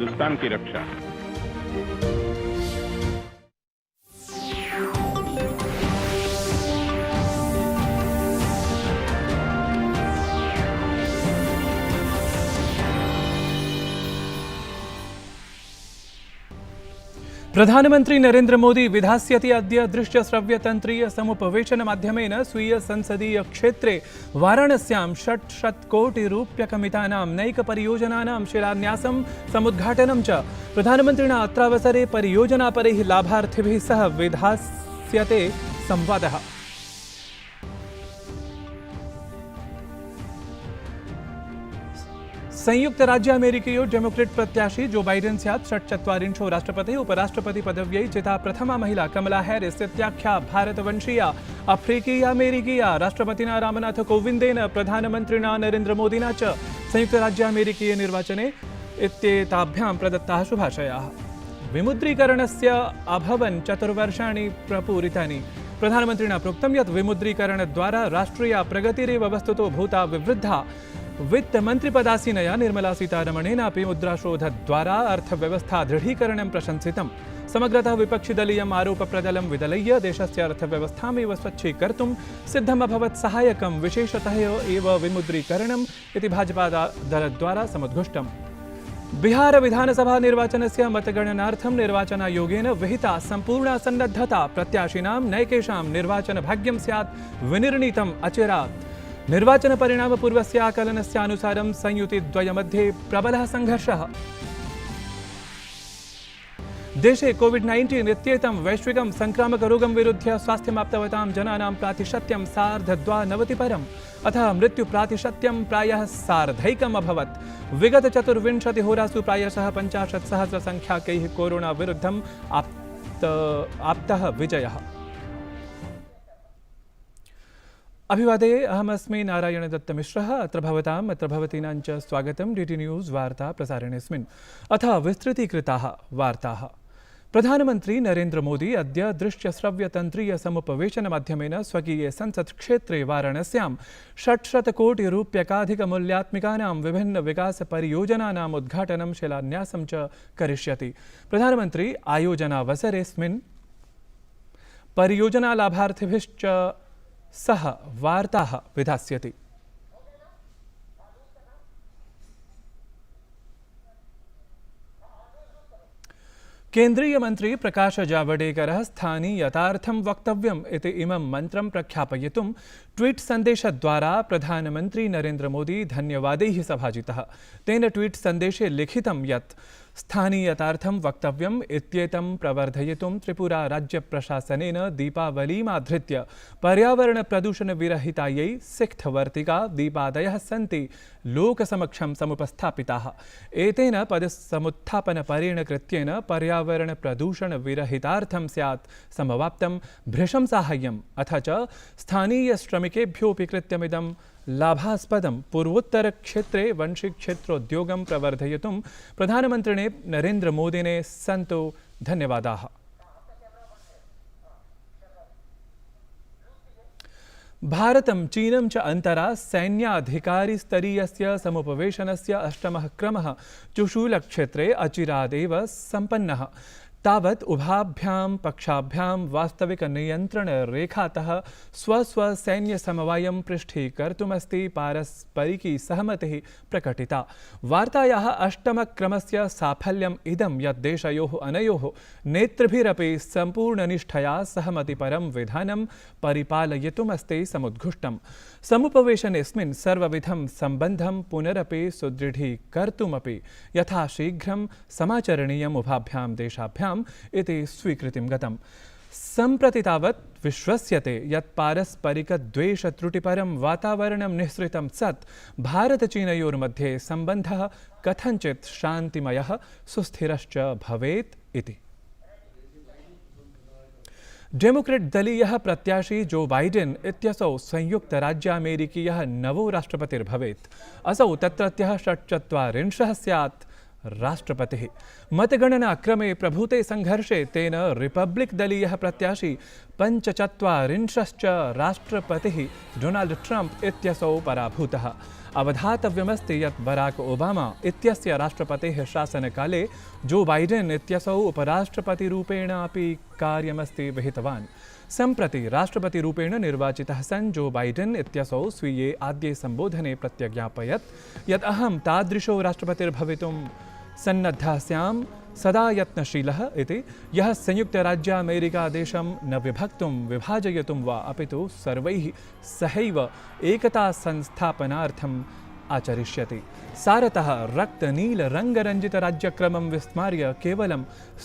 हिंदुस्तान की रक्षा। प्रधानमंत्री नरेंद्र मोदी विधास्यति अद्य दृश्य श्रव्य तंत्रीय समुपवेशन माध्यमेन स्वीय संसदीय क्षेत्रे वाराणस्यां 600 कोटि रूप्यकमितानां नैक परियोजनानां शिलान्यासं समुद्घाटनं च। प्रधानमन्त्रिणा अत्रावसरे परियोजनापरैः लाभार्थिभिः सह विधास्यते संवादः। संयुक्त राज्य अमेरिकीयो डेमोक्रेट प्रत्याशी जो बाइडेन स्यात् 44 राष्ट्रपति उपराष्ट्रपति पदव्यै चिता प्रथमा महिला कमला हैरिस इत्याख्या भारतवंशीया अफ्रीकीया अमेरिकीया राष्ट्रपतिना रामनाथ कोविंदेन प्रधानमन्त्रिणा नरेंद्र मोदिना च संयुक्त राज्य अमेरिकीय निर्वाचने इत्येताभ्यां प्रदत्ताः शुभाशयाः। विमुद्रीकरणस्य अभवन् 4 वर्षाणि प्रपूरितानि। प्रधानमन्त्रिणा प्रोक्तं यत् विमुद्रीकरणद्वारा राष्ट्रिया प्रगतिरेव वस्तुतो भूता विवृद्धा। वित्तमन्त्रिपदासीनया निर्मला सीतारमणेनापि मुद्राशोधद्वारा अर्थव्यवस्था दृढीकरणं प्रशंसितम्। समग्रतः विपक्षिदलीयम् आरोपप्रदलं विदलय्य देशस्य अर्थव्यवस्थामेव स्वच्छीकर्तुं सिद्धमभवत् सहायकं विशेषतः एव विमुद्रीकरणम् इति भाजपादलद्वारा समुद्घुष्टम्। बिहार विधानसभा निर्वाचनस्य मतगणनार्थं निर्वाचनायोगेन विहिता सम्पूर्णा सन्नद्धता। प्रत्याशिनां नैकेषां निर्वाचनभाग्यं स्यात् विनिर्णीतम् अचिरात्। निर्वाचन परिणाम पूर्वस्य आकलनस्य अनुसारं संयुतिद्वयमध्ये प्रबलः संघर्षः। देशे कोविड-19 इत्येतं वैश्विकं संक्रामकरोगं विरुध्य स्वास्थ्यमाप्तवतां जनानां प्रातिशत्यं 92%, अतः मृत्युप्रातिशत्यं प्रायः 1/2 अभवत्। विगत 24 होरासु प्रायशः 50,000 संख्याकैः कोरोना विरुद्धम् आप्तः विजयः। अभिवादे अहमस्मि नारायण दत्तमिश्रः। अत्र भवतीनां च स्वागतं डीटी न्यूज़ वार्ता प्रसारणेऽस्मिन्। अथ विस्तृतीकृताः वार्ताः। प्रधानमन्त्री नरेंद्र मोदी अद्य दृश्यश्रव्यतन्त्रीय समुपवेशनमाध्यमेन स्वकीये संसत्क्षेत्रे वाराणस्यां 600 कोटि रूप्यकाधिकमूल्यात्मिकानां विभिन्न विकासपरियोजनानाम् उद्घाटनं शिलान्यासं च करिष्यति। प्रधानमन्त्री आयोजनावसरेऽस्मिन् परियोजनालाभार्थिभिश्च सह वार्ताः विधास्यति। केंद्रीय मंत्री प्रकाश जावडेकरः स्थानीयतार्थं वक्तव्यम् इति इमं मन्त्रं प्रख्यापयितुं ट्वीट सन्देशद्वारा प्रधानमन्त्री नरेंद्र मोदी धन्यवादैः सभाजितः। तेन ट्वीट सन्देशे लिखितं यत् स्थानीयतार्थं वक्तव्यम् इत्येतं प्रवर्धयितुं त्रिपुरा राज्यप्रशासनेन दीपावलीमाधृत्य पर्यावरणप्रदूषणविरहितायै सिक्थवर्तिका दीपादयः सन्ति लोकसमक्षं समुपस्थापिताः। एतेन पदसमुत्थापनपरेण कृत्येन पर्यावरणप्रदूषणविरहितार्थं स्यात् समवाप्तं भृशं साहाय्यम्। अथ च स्थानीयश्रमिकेभ्योऽपि कृत्यमिदं लाभास्पदं। पूर्वोत्तरक्षेत्रे वंशीक्षेत्रोद्योगं प्रवर्धयितुं प्रधानमन्त्रिणे नरेंद्र मोदिने सन्तो धन्यवादाः। भारतं चीनं च अन्तरा सैन्याधिकारिस्तरीयस्य समुपवेशनस्य 8मः क्रमः चुशूलक्षेत्रे अचिरादेव सम्पन्नः। तावत् उभाभ्यां पक्षाभ्यां वास्तविकनियन्त्रणरेखातः स्वस्वसैन्यसमवायं पृष्ठीकर्तुमस्ति पारस्परिकी सहमतिः प्रकटिता। वार्तायाः 8मक्रमस्य साफल्यम् इदं यत् देशयोः अनयोः नेतृभिरपि सम्पूर्णनिष्ठया सहमतिपरं विधानं परिपालयितुमस्ति समुद्घुष्टम्। समुपवेशनेऽस्मिन् सर्वविधं सम्बन्धं पुनरपि सुदृढीकर्तुमपि यथाशीघ्रं समाचरणीयम् उभाभ्यां देशाभ्याम् इति स्वीकृतिं गतम्। सम्प्रति तावत् विश्वस्यते यत् पारस्परिकद्वेषत्रुटिपरं वातावरणं निःसृतं सत् भारतचीनयोर्मध्ये सम्बन्धः कथञ्चित् शान्तिमयः सुस्थिरश्च भवेत् इति। डेमोक्रेट दलीयः प्रत्याशी जो बाइडेन इत्यसौ संयुक्त राज्यामेरिकीयः नवो राष्ट्रपतिर्भवेत्। असौ तत्रत्यः 44 स्यात् राष्ट्रपतिः। मतगणनाक्रमे प्रभूते संघर्षे तेन रिपब्लिक दलीयः प्रत्याशी पञ्चचत्वारिंशश्च राष्ट्रपतिः डोनाल्ड् ट्रम्प् इत्यसौ पराभूतः। अवधातव्यमस्ति यत् बराक ओबामा इत्यस्य राष्ट्रपतेः शासनकाले जो बाइडेन् इत्यसौ उपराष्ट्रपतिरूपेण अपि कार्यमस्ति विहितवान्। सम्प्रति राष्ट्रपतिरूपेण निर्वाचितः सन् जो बाइडेन् इत्यसौ स्वीये आद्ये सम्बोधने प्रत्यज्ञापयत् यत् अहं तादृशो राष्ट्रपतिर्भवितुं सन्नद्धः स्याम् सदा यत्नशीलः इति, यः संयुक्तराज्यामेरिकादेशं न विभक्तुं विभाजयितुं वा अपितु सर्वैः सहैव एकता संस्थापनार्थम् आचरिष्यति। सारतः रक्तनीलरङ्गरञ्जितराज्यक्रमं विस्मार्य केवलं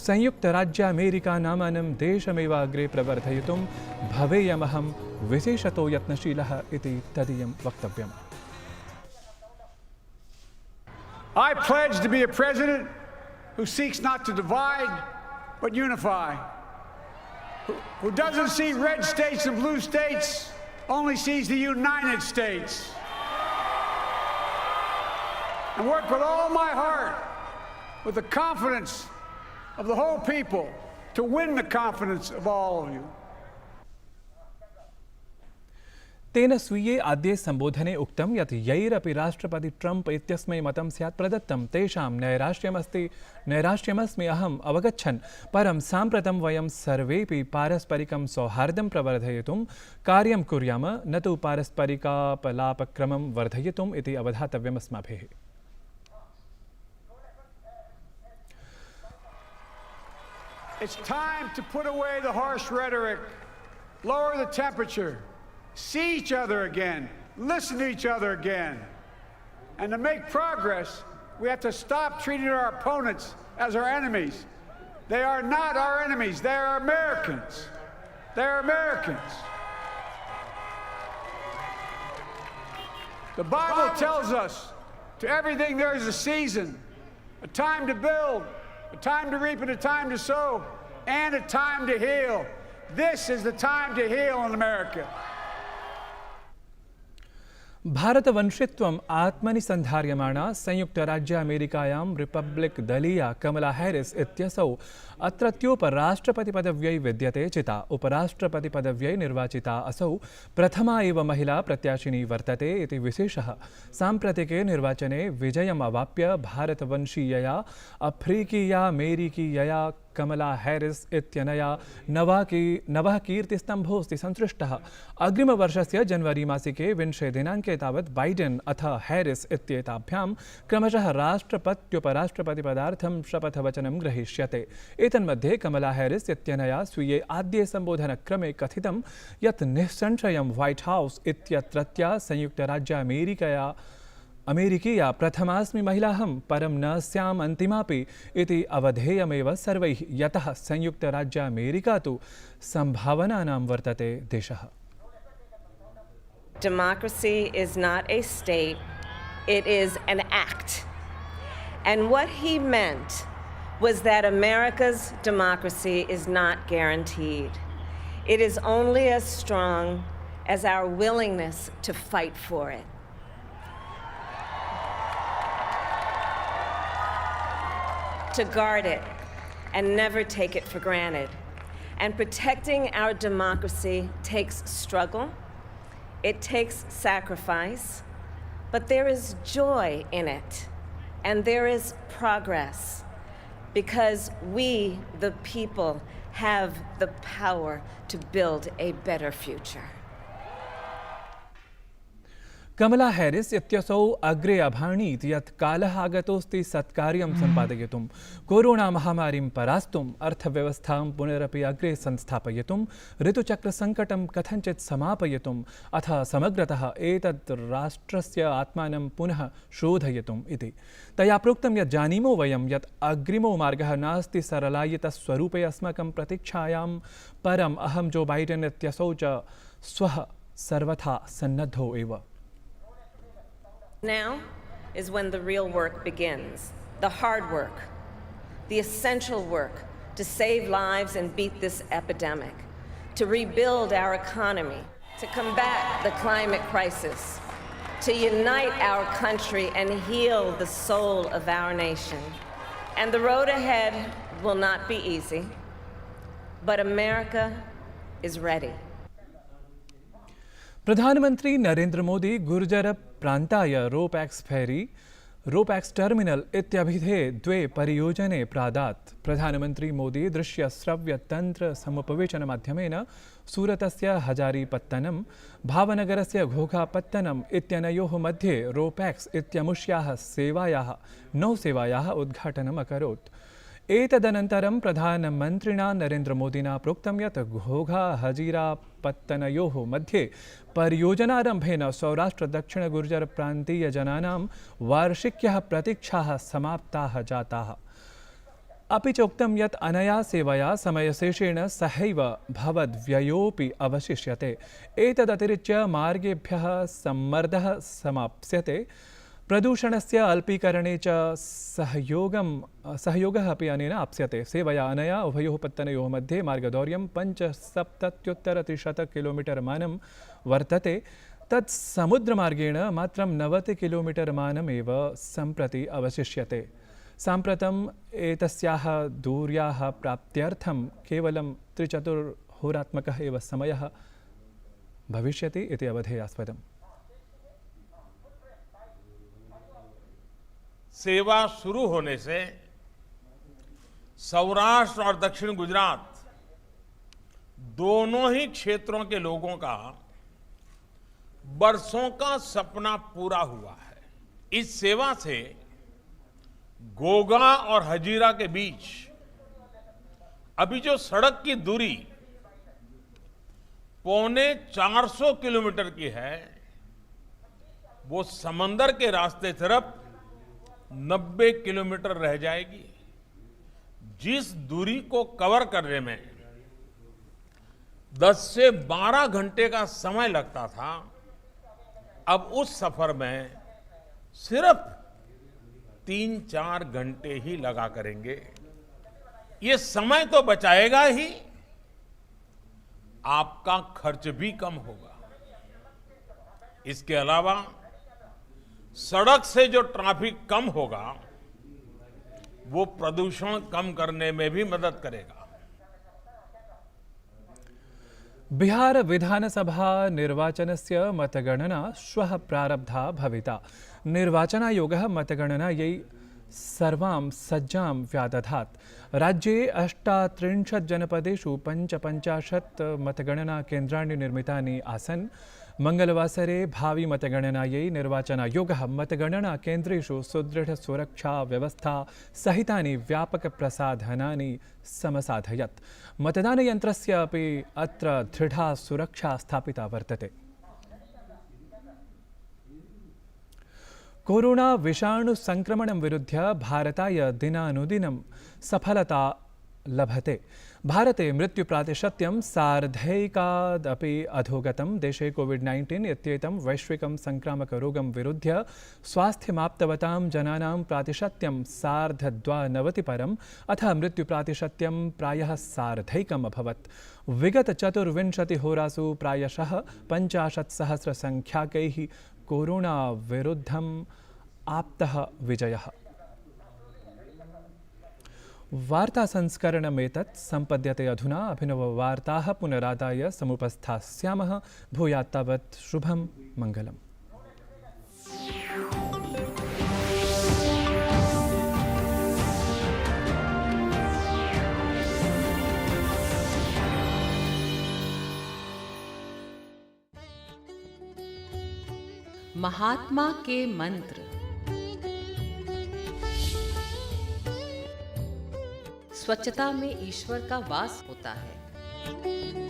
संयुक्तराज्यामेरिका नामानं देशमेव अग्रे प्रवर्धयितुं भवेयमहं विशेषतो यत्नशीलः इति तदीयं वक्तव्यम्। I pledge to be a president who seeks not to divide, but unify, who doesn't see red states and blue states, only sees the United States, and work with all my heart, with the confidence of the whole people, to win the confidence of all of you. तेन स्वीये आद्ये सम्बोधने उक्तं यत् यैरपि राष्ट्रपति Trump इत्यस्मै मतं स्यात् प्रदत्तं तेषां नैराश्यमस्मि अहम् अवगच्छन्, परं साम्प्रतं वयं सर्वेपि पारस्परिकं सौहार्दं प्रवर्धयितुं कार्यं कुर्याम, न तु पारस्परिकापलापक्रमं वर्धयितुम् इति अवधातव्यमस्माभिः। It's time to put away the harsh rhetoric, lower the temperature, see each other again, listen to each other again. And to make progress, we have to stop treating our opponents as our enemies. They are not our enemies, they are Americans. They're Americans. The Bible tells us to everything there is a season, a time to build, a time to reap and a time to sow, and a time to heal. This is the time to heal in America. भारतवंशित्वम् आत्मनि सन्धार्यमाणा संयुक्तराज्यामेरिकायां republic दलीया कमला Harris इत्यसौ अत्रत्योपराष्ट्रपतिपदव्यै विद्यते चिता। उपराष्ट्रपतिपदव्यै निर्वाचिता असौ प्रथमा एव महिला प्रत्याशिनी वर्तते इति विशेषः। साम्प्रतिके निर्वाचने विजयम् अवाप्य भारतवंशीयया अफ्रीकीयामेरिकीयया कमला Harris इत्यनया नवः कीर्तिस्तम्भोऽस्ति संसृष्टः। अग्रिमवर्षस्य जनवरी मासिके 20 दिनाङ्के तावत् बाइडेन् अथ हैरिस् इत्येताभ्यां क्रमशः राष्ट्रपत्युपराष्ट्रपतिपदार्थं शपथवचनं ग्रहीष्यते। एतन्मध्ये कमला हैरिस् इत्यनया स्वीये आद्ये सम्बोधनक्रमे कथितं यत् निःसंशयं व्हाइट हाउस इत्यत्रत्या अमेरिकीया प्रथमास्मि महिलाहं, परं न स्याम् अन्तिमापि इति अवधेयमेव सर्वैः, यतः संयुक्तराज्यामेरिका तु सम्भावनानां वर्तते देशः। Democracy is not a state, it is an act. And what he meant was that America's democracy is not guaranteed. It is only as strong as our willingness to fight for it. To guard it and never take it for granted. And protecting our democracy takes struggle, it takes sacrifice, but there is joy in it, and there is progress, because we, the people, have the power to build a better future. Kamala Harris इत्यसौ अग्रे अभाणीत् यत् कालः आगतोऽस्ति सत्कार्यं सम्पादयितुं, corona महामारीं परास्तुम्, अर्थव्यवस्थां पुनरपि अग्रे संस्थापयितुं, ऋतुचक्रसङ्कटं कथञ्चित् समापयितुम्, अथ समग्रतः एतत् राष्ट्रस्य आत्मानं पुनः शोधयितुम् इति। तया प्रोक्तं यत् जानीमो वयं यत् अग्रिमो मार्गः नास्ति सरलायितस्वरूपे अस्माकं प्रतीक्षायां, परम् अहं जो बाइडेन् इत्यसौ च स्वः सर्वथा सन्नद्धो एव। Now is when the real work begins, the hard work, the essential work to save lives and beat this epidemic, to rebuild our economy, to combat the climate crisis, to unite our country and heal the soul of our nation. And the road ahead will not be easy, but America is ready. प्रधानमंत्री Narendra Modi Gurjar प्रांताय RoPax फेरी RoPax terminal इत्यभिधे द्वे परियोजने प्रादात्। प्रधानमंत्री मोदी दृश्य श्रव्य तंत्र समुपवेशन माध्यमेन सूरतस्य हजारीपत्तनं भावनगरस्य घोघापत्तनम् इत्यनयोः मध्ये RoPax इत्यमुष्याः सेवायाः नौसेवायाः उद्घाटनम् अकरोत्। एतदनन्तरं प्रधानमन्त्रिणा नरेन्द्रमोदिना प्रोक्तं यत् घोघा हजीरापत्तनयोः मध्ये परियोजनारम्भेन सौराष्ट्र-दक्षिण-गुर्जर-प्रान्तीयजनानां वार्षिक्यः प्रतीक्षाः समाप्ताः जाताः। अपि च उक्तं यत् अनया सेवया समयशेषेण सहैव भवद्व्ययोऽपि अवशिष्यते। एतदतिरिच्य मार्गेभ्यः सम्मर्दः समाप्स्यते। प्रदूषणस्य अल्पीकरणे च सहयोगः अपि अनेन आप्स्यते। सेवया अनया उभयोः पत्तनयोः मध्ये मार्गदौर्यं 75-300 किलोमीटर मानं वर्तते। तत् समुद्रमार्गेण मात्रं 90 किलोमीटर मानमेव सम्प्रति अवशिष्यते। साम्प्रतम् एतस्याः दूर्याः प्राप्त्यर्थं केवलं 3-4 होरात्मकः एव समयः भविष्यति इति अवधेयास्पदम्। सेवा शुरू होने से सौराष्ट्र और दक्षिण गुजरात दोनों ही क्षेत्रों के लोगों का बरसों का सपना पूरा हुआ है। इस सेवा से घोघा और हजीरा के बीच अभी जो सड़क की दूरी 450 किलोमीटर की है, वो समंदर के रास्ते तरफ 90 किलोमीटर रह जाएगी। जिस दूरी को कवर करने में 10 से 12 घंटे का समय लगता था, अब उस सफर में सिर्फ 3-4 घंटे ही लगा करेंगे। ये समय तो बचाएगा ही, आपका खर्च भी कम होगा। इसके अलावा सड़क से जो ट्रैफिक कम होगा, वो प्रदूषण कम करने में भी मदद करेगा। बिहार विधानसभा निर्वाचनस्य मतगणना श्वः प्रारब्धा भविता। निर्वाचनायोगः मतगणनायै सर्वां सज्जां व्यादधात्। राज्ये 38 जनपदेषु 55 मतगणना केन्द्राणि निर्मितानि आसन्। मंगलवासरे भावी मतगणनायै निर्वाचनायोगः मतगणना केन्द्रेषु सुदृढ़ सुरक्षा व्यवस्था सहितानि व्यापक प्रसाधनानि समसाधयत्। मतदानयन्त्रस्य अपि अत्र दृढा सुरक्षा स्थापिता वर्तते। कोरोना विषाणु संक्रमणं विरुध्य भारताय दिनानुदिनं सफलता लभते। भारते मृत्युप्रातिशत्यं सार्धैकादपि अधोगतं। देशे कोविड-19 इत्येतं वैश्विकं संक्रामकरोगं विरुध्य स्वास्थ्यमाप्तवतां जनानां प्रातिशत्यं 92% परम्, अथ मृत्युप्रातिशत्यं प्रायः सार्धैकम् अभवत्। विगत 24 होरासु प्रायशः 50,000 संख्याकैः कोरोना विरुद्धम् आप्तः विजयः। वार्ता संस्करणमेतत् सम्पद्यते अधुना। अभिनववार्ताः पुनरादाय समुपस्थास्यामः। भूयात् तावत् शुभं मङ्गलम्। महात्मा के मंत्र। स्वच्छता में ईश्वर का वास होता है।